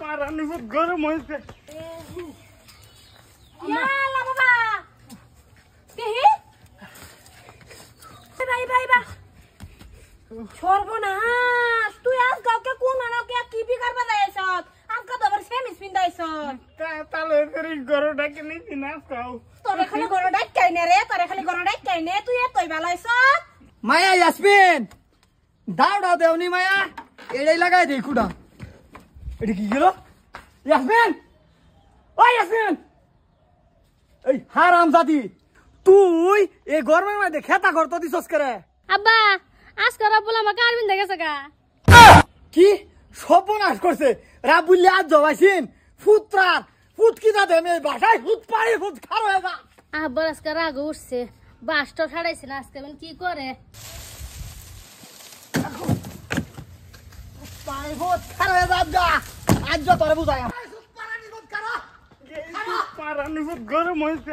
পারানি বহুত গরম হয়েছে। ইয়ালা বাবা দেহি ভাই ভাই বা সর্বনাশ তুই আজ কাউকে কোন আনাকে কি বিকার বাজাইছ আজকে তো আবার সেমিস পিন্দাইছ তাহলে ফেরি গরম ডাকে নিছি না খাও। তোরে খালি গরম ডাক কাইনে রে তোরে খালি গরম ডাক কাইনে তুই এতই বালাইছ মায়া ইয়াসমিন দাও দাও দেওনি মায়া এড়াই লাগাই দে কুড়া এটা কি গেল ইয়াসমিন ও ইয়াসমিন এই হারাম জাতি তুই এই গরমের মধ্যে খেতা করতে দিছস করে আব্বা আজকে রাবুল আমাকে আরবিন দেখেছে গা কি সর্বনাশ করছে রাবুল্লি আজ জবাইছিন ফুতরার ফুট কি দাদে আমি বাসায় ফুট পাড়ি ফুট খার হয়ে যা আব্বার আজকে রাগ উঠছে বাসটা ছাড়াইছে না আজকে এখন কি করে পাড়ি ফুট খার হয়ে যা আজ তোরে বুঝাই পারানি বহুত গরম হয়েছে।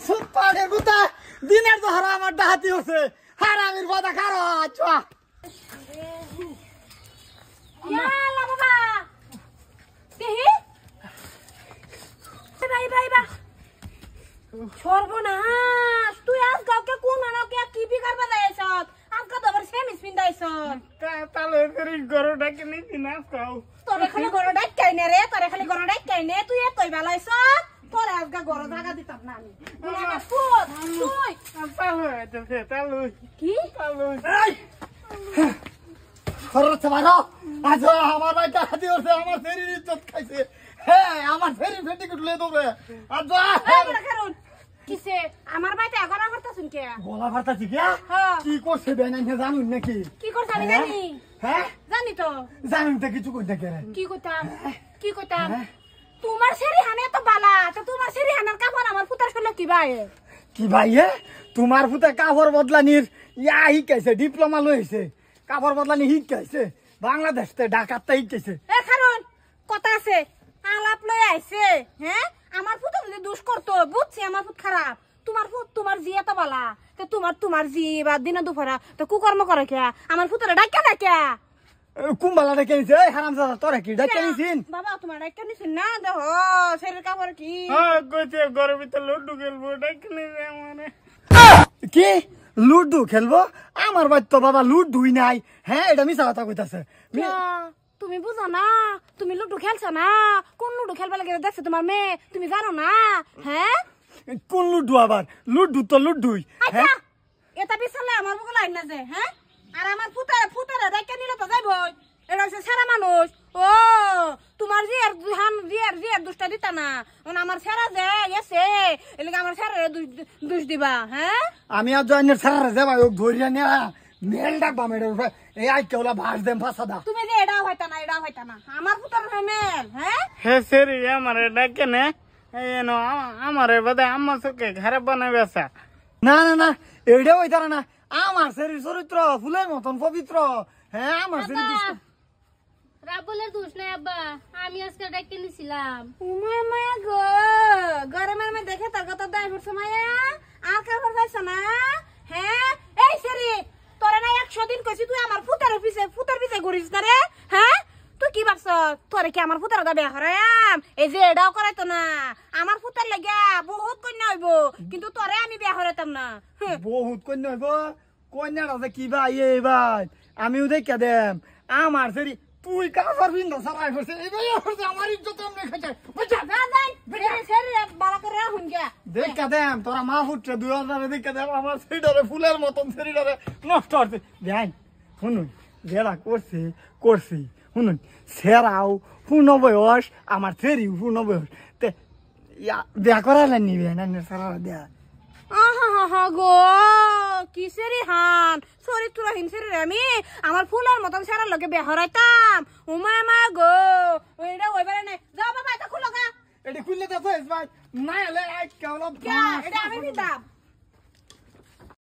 ফুট পাড়ি গুতা দিনের তো হারা আমার ডাহাতি হচ্ছে হারামির কথা খারো আচ্ছা ইয়ালা বাবা দেহি ভাই ভাই বা সর্বনাশ তুই আজ কাউকে কোন আনাকে কি বিকার বাজাইছ আজকে তো আবার সেমিস পিন্দাইছ তাহলে ফেরি গরম ডাকে নিছি না খাও। তোরে খালি গরম ডাক কাইনে রে তোরে খালি গরম ডাক কাইনে তুই এতই বালাইছ তোরে আজকে গরম জায়গা দিতাম না আমি আমার ফুট তুই তাহলে হয়েছে তাহলে কি তাহলে খরচ মারো আজ আমার ভাই ডাহাতি হচ্ছে আমার শরীর ইজ্জত খাইছে হ্যাঁ আমার শরীর ফেটে কুটলে তোরে আজ এই বড় কারণ কিসে আমার বাইতে আগরা করতাছুন কে গলা ফাটাছি কি হ্যাঁ কি করছে বেনাই জানুন নাকি কি করছ আমি জানি হ্যাঁ জানি তো জানুন তো কিছু কই দেখে কি কইতাম তোমার সেরি হানে তো বালা তো তোমার সেরি হানার কাপড় আমার পুতার শুনলো কি ভাই কি ভাই তোমার ফুতে কাপড় বদলানির ইয়া শিকাইছে ডিপ্লোমা লইছে কাপড় বদলানি শিকাইছে বাংলাদেশ তে ঢাকাতে শিকাইছে এ কারণ কথা আছে আলাপ লই আইছে হ্যাঁ আমার পুত যদি দুষ করতো বুঝছি আমার পুত খারাপ তোমার পুত তোমার জি এত বালা তো তোমার জি বা দিনে দুপুরা তো কুকর্ম করে কে আমার পুতরে ডাক্কা ডাক্কা কুম্বালা ডেকে নিছে এই হারামজাদা তোরা কি ডেকে নিছিন বাবা তোমার ডাক্কা নিছেন না দেখো শরীর কাপড় কি হ্যাঁ কইছে গরমে তো লুডু খেলবো ডাকে নিছে আমারে। কি লুডু খেলবো আমার বাড়ি তো বাবা লুডুই নাই হ্যাঁ এটা মিছা কথা কইতাছে তুমি বুঝো না তুমি লুডু খেলছো না কোন লুডু খেলবা লাগে দেখছো তোমার মেয়ে তুমি জানো না হ্যাঁ কোন লুডু আবার লুডু তো লুডুই আচ্ছা এটা বিছালে আমার বুকে লাইন না যে হ্যাঁ আর আমার ফুটারে ডাক্কা নিলে তো যাইব এটা হচ্ছে সারা মানুষ ও তোমার জিয়ার দুষ্টা দিতা না আমার সেরা যে গেছে এলাকা আমার সেরা দুষ দিবা হ্যাঁ আমি আর জয়েনের সারা যাবা ও ধরিয়া নিয়া মেল ডাকবা মেডের এই আই কেওলা ভাস দেম ফাসাদা তুমি যে এটাও হইতা না আমার ফুটার মেল হ্যাঁ হে সেরি আমারে ডাকে নে এনো আমারে বাদে আম্মা সকে ঘরে বানাবে আসা। না না না এইটা হইতারা না আমার শরীর চরিত্র ফুলের মতন পবিত্র হ্যাঁ আমার শরীর রাবুলের দোষ নাই আব্বা আমি আজকে ডেকে নিছিলাম মায়া গো গরমের মধ্যে দেখে তোর কত দায় পড়ছে মায়া আর কাপড় পাইছ না হ্যাঁ এই সেরি তোরা না 100 দিন কইছি তুই আমার ফুটার পিছে ঘুরিস না রে হ্যাঁ তুই কি ভাবছ তোরে কি আমার ফুটার দাবি হরাম এই যে এটাও করাইতো না আমার ফুটার লাগা বহুত কন্যা হইব কিন্তু তোরে আমি বিয়া হরাইতাম না বহুত কন্যা হইব কন্যাটা যে কি ভাই এই ভাই আমিও দেখা দেম আমার শরীর তুই কাপড় পিন্ধা সারাই করছে এই ভাই আমার ইজ্জত এমনি খাইছে বুঝছা না যাই বেরে সেরি বালা করে রাখুন গে দেখা দেম তোরা মা ফুটছে 2000 দেখা দেম আমার শরীরে ফুলের মতন শরীরে নষ্ট হচ্ছে ভাই শুনুন যেটা করছি শুনুন সেরাও পূর্ণ বয়স আমার সেরিও পূর্ণ বয়স তে বিয়া করালেন নিবে না সারা দেয়া আহা গো কি সেরি হান চরিত্রহীন সেরি আমি আমার ফুলের মতন সারা লগে বিয়া হরাইতাম উমা মা গো ওইটা ওইবারে নাই যাও বাবা এটা খুলো গা এটা খুললে তো ভাই না এলে কেবল এটা আমি দিতাম